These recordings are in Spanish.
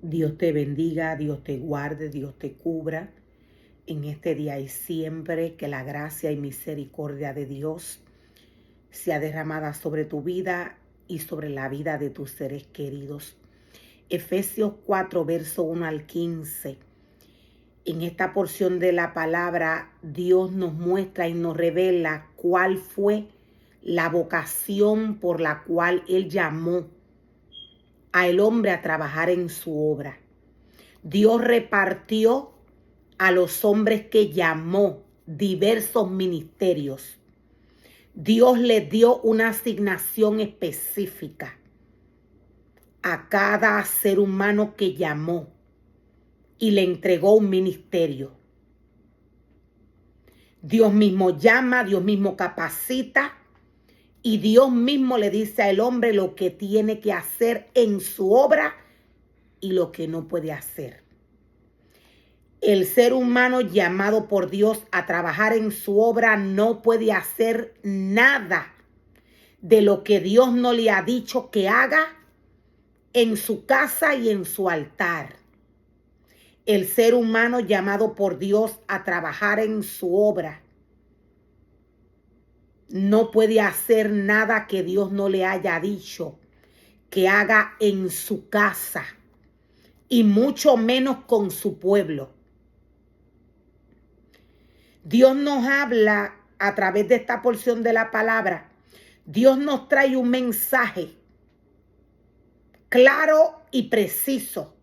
Dios te bendiga, Dios te guarde, Dios te cubra en este día y siempre. Que la gracia y misericordia de Dios sea derramada sobre tu vida y sobre la vida de tus seres queridos. Efesios 4, verso 1 al 15. En esta porción de la palabra, Dios nos muestra y nos revela cuál fue la vocación por la cual Él llamó al hombre a trabajar en su obra. Dios repartió a los hombres que llamó diversos ministerios. Dios les dio una asignación específica a cada ser humano que llamó y le entregó un ministerio. Dios mismo llama, Dios mismo capacita y Dios mismo le dice al hombre lo que tiene que hacer en su obra y lo que no puede hacer. El ser humano llamado por Dios a trabajar en su obra no puede hacer nada de lo que Dios no le ha dicho que haga en su casa y en su altar. El ser humano llamado por Dios a trabajar en su obra no puede hacer nada que Dios no le haya dicho que haga en su casa y mucho menos con su pueblo. Dios nos habla a través de esta porción de la palabra. Dios nos trae un mensaje claro y preciso.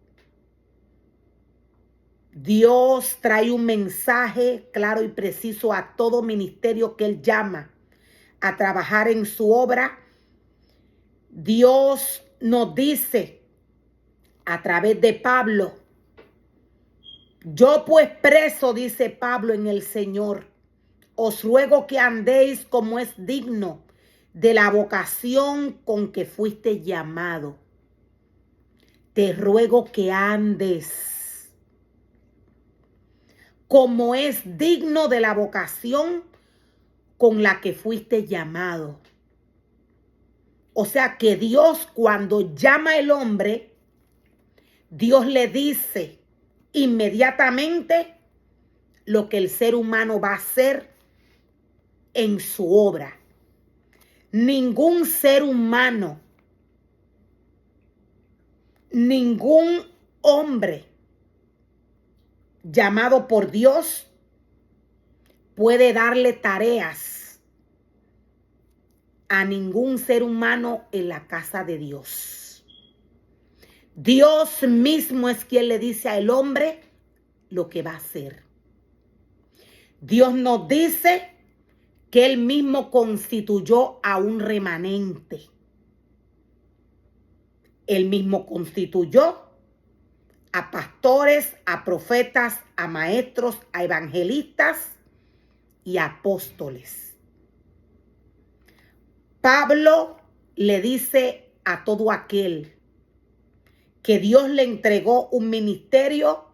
Dios trae un mensaje claro y preciso a todo ministerio que Él llama a trabajar en su obra. Dios nos dice a través de Pablo: yo pues preso, dice Pablo, en el Señor, os ruego que andéis como es digno de la vocación con que fuiste llamado. Te ruego que andes como es digno de la vocación con la que fuiste llamado. O sea que Dios, cuando llama al hombre, Dios le dice inmediatamente lo que el ser humano va a hacer en su obra. Ningún ser humano, ningún hombre llamado por Dios puede darle tareas a ningún ser humano en la casa de Dios. Dios mismo es quien le dice al hombre lo que va a hacer. Dios nos dice que Él mismo constituyó a un remanente. Él mismo constituyó a pastores, a profetas, a maestros, a evangelistas y a apóstoles. Pablo le dice a todo aquel que Dios le entregó un ministerio,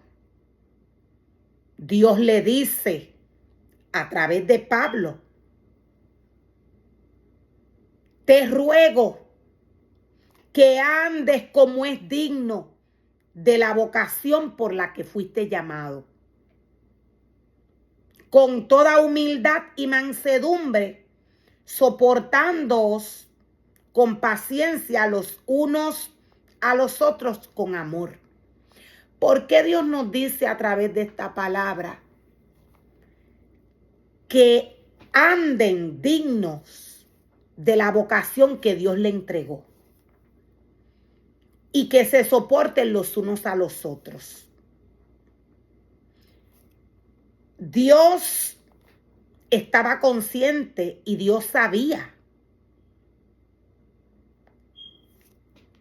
Dios le dice a través de Pablo: te ruego que andes como es digno de la vocación por la que fuiste llamado, con toda humildad y mansedumbre, soportándoos con paciencia los unos a los otros con amor. ¿Por qué Dios nos dice a través de esta palabra que anden dignos de la vocación que Dios le entregó y que se soporten los unos a los otros? Dios estaba consciente y Dios sabía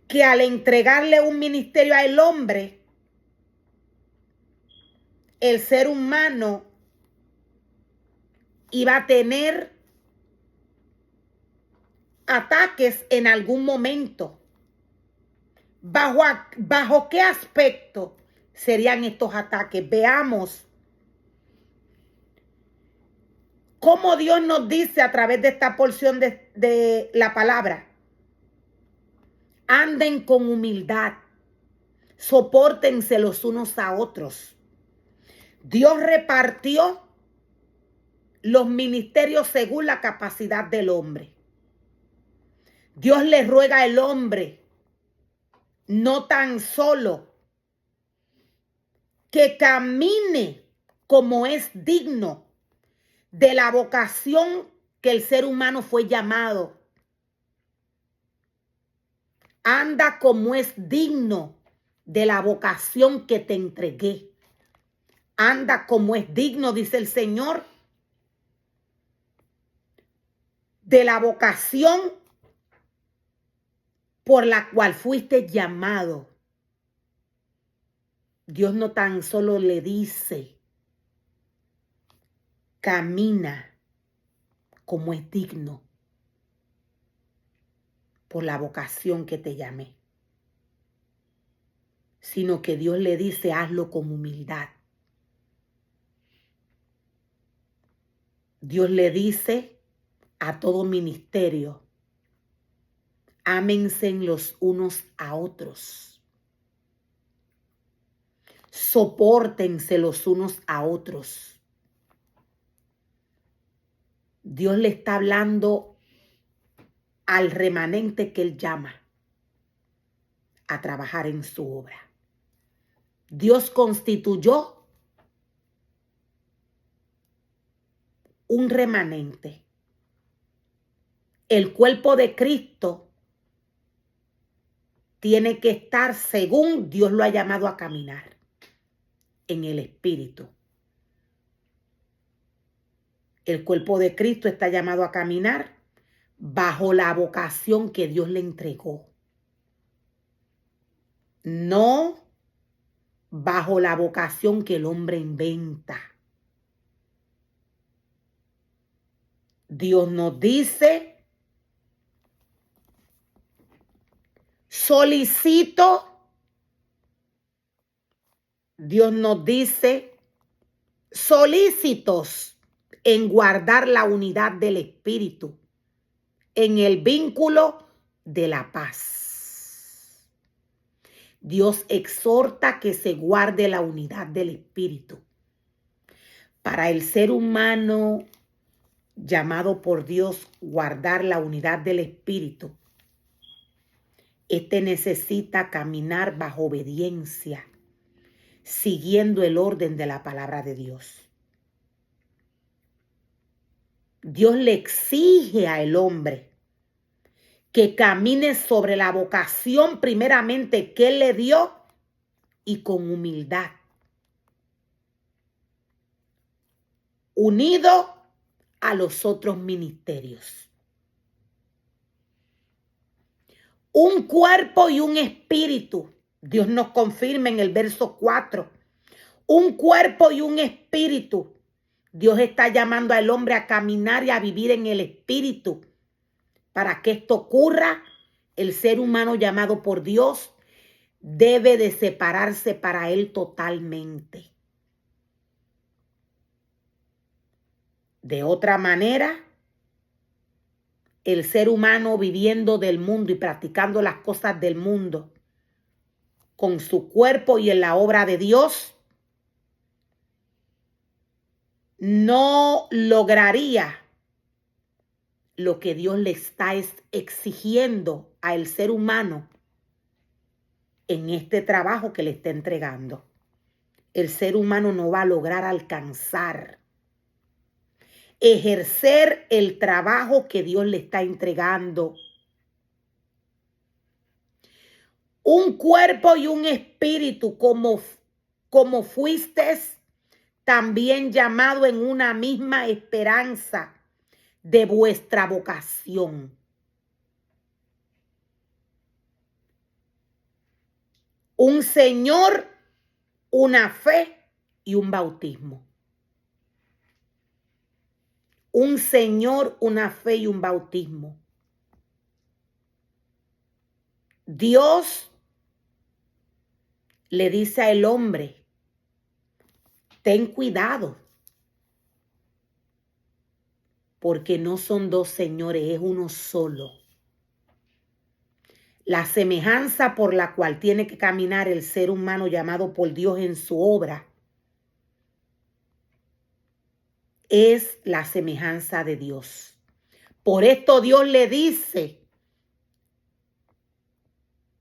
que al entregarle un ministerio al hombre, el ser humano iba a tener ataques en algún momento. ¿Bajo qué aspecto serían estos ataques? Veamos cómo Dios nos dice a través de esta porción de la palabra: anden con humildad, Sopórtense los unos a otros. Dios repartió los ministerios según la capacidad del hombre. Dios le ruega al hombre, no tan solo que camine como es digno de la vocación que el ser humano fue llamado. Anda como es digno de la vocación que te entregué. Anda como es digno, dice el Señor, de la vocación por la cual fuiste llamado. Dios no tan solo le dice, camina como es digno por la vocación que te llamé, sino que Dios le dice, hazlo con humildad. Dios le dice a todo ministerio, ámense los unos a otros. Sopórtense los unos a otros. Dios le está hablando al remanente que Él llama a trabajar en su obra. Dios constituyó un remanente. El cuerpo de Cristo tiene que estar según Dios lo ha llamado a caminar, en el Espíritu. El cuerpo de Cristo está llamado a caminar bajo la vocación que Dios le entregó. No bajo la vocación que el hombre inventa. Dios nos dice, solicito, Dios nos dice, solícitos en guardar la unidad del Espíritu, en el vínculo de la paz. Dios exhorta que se guarde la unidad del Espíritu. Para el ser humano llamado por Dios guardar la unidad del Espíritu, este necesita caminar bajo obediencia, siguiendo el orden de la palabra de Dios. Dios le exige al hombre que camine sobre la vocación primeramente que Él le dio y con humildad, unido a los otros ministerios. Un cuerpo y un espíritu. Dios nos confirma en el verso 4. Un cuerpo y un espíritu. Dios está llamando al hombre a caminar y a vivir en el espíritu. Para que esto ocurra, el ser humano llamado por Dios debe de separarse para Él totalmente. De otra manera, el ser humano viviendo del mundo y practicando las cosas del mundo con su cuerpo y en la obra de Dios, no lograría lo que Dios le está exigiendo al ser humano en este trabajo que le está entregando. El ser humano no va a lograr alcanzar, ejercer el trabajo que Dios le está entregando. Un cuerpo y un espíritu como fuisteis también llamado en una misma esperanza de vuestra vocación. Un Señor, una fe y un bautismo. Un Señor, una fe y un bautismo. Dios le dice al hombre, ten cuidado, porque no son dos señores, es uno solo. La semejanza por la cual tiene que caminar el ser humano llamado por Dios en su obra es la semejanza de Dios. Por esto Dios le dice: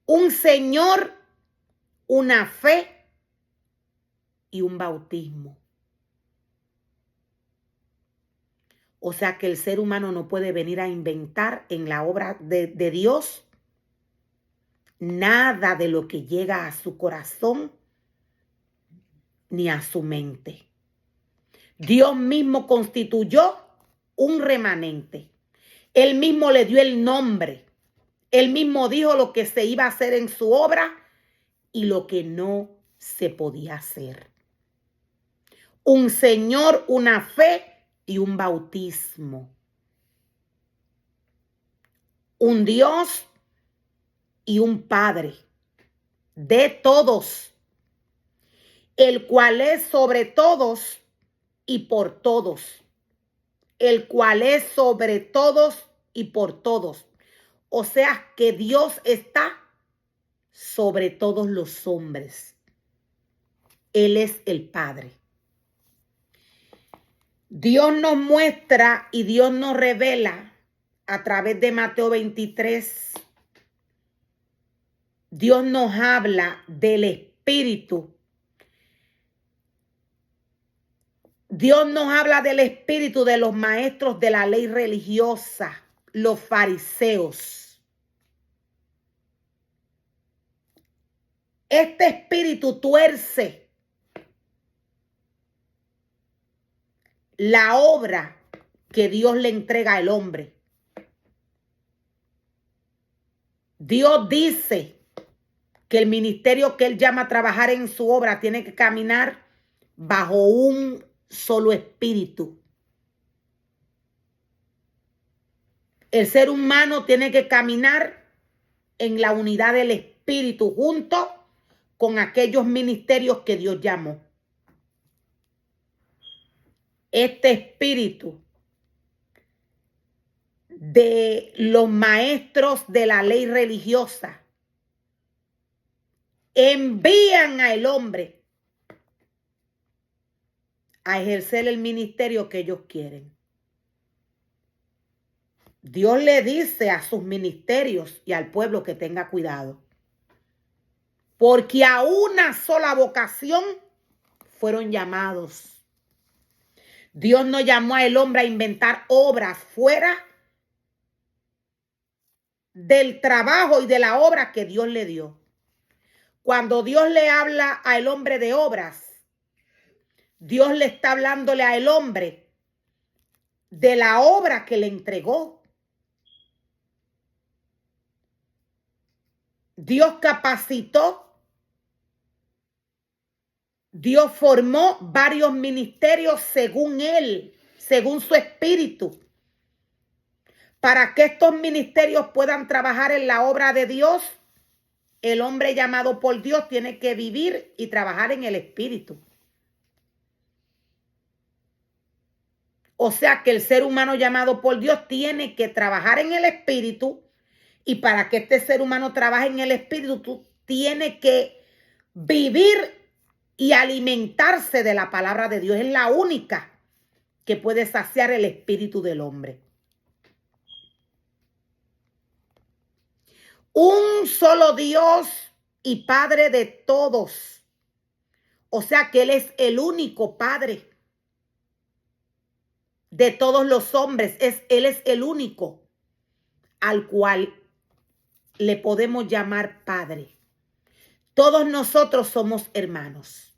un Señor, una fe y un bautismo. O sea que el ser humano no puede venir a inventar en la obra de Dios nada de lo que llega a su corazón ni a su mente. Dios mismo constituyó un remanente. Él mismo le dio el nombre. Él mismo dijo lo que se iba a hacer en su obra y lo que no se podía hacer. Un Señor, una fe y un bautismo. Un Dios y un Padre de todos, el cual es sobre todos y por todos. El cual es sobre todos y por todos. O sea que Dios está sobre todos los hombres. Él es el Padre. Dios nos muestra y Dios nos revela a través de Mateo 23. Dios nos habla del Espíritu. Dios nos habla del espíritu de los maestros de la ley religiosa, los fariseos. Este espíritu tuerce la obra que Dios le entrega al hombre. Dios dice que el ministerio que Él llama a trabajar en su obra tiene que caminar bajo un solo espíritu. El ser humano tiene que caminar en la unidad del espíritu junto con aquellos ministerios que Dios llamó. Este espíritu de los maestros de la ley religiosa envían al hombre a ejercer el ministerio que ellos quieren. Dios le dice a sus ministerios y al pueblo que tenga cuidado, porque a una sola vocación fueron llamados. Dios no llamó al hombre a inventar obras fuera del trabajo y de la obra que Dios le dio. Cuando Dios le habla al hombre de obras, Dios le está hablándole al hombre de la obra que le entregó. Dios capacitó, Dios formó varios ministerios según Él, según su espíritu, para que estos ministerios puedan trabajar en la obra de Dios. El hombre llamado por Dios tiene que vivir y trabajar en el espíritu. O sea que el ser humano llamado por Dios tiene que trabajar en el espíritu, y para que este ser humano trabaje en el espíritu tiene que vivir y alimentarse de la palabra de Dios. Es la única que puede saciar el espíritu del hombre. Un solo Dios y Padre de todos. O sea que Él es el único Padre de todos los hombres. Él es el único al cual le podemos llamar Padre. Todos nosotros somos hermanos.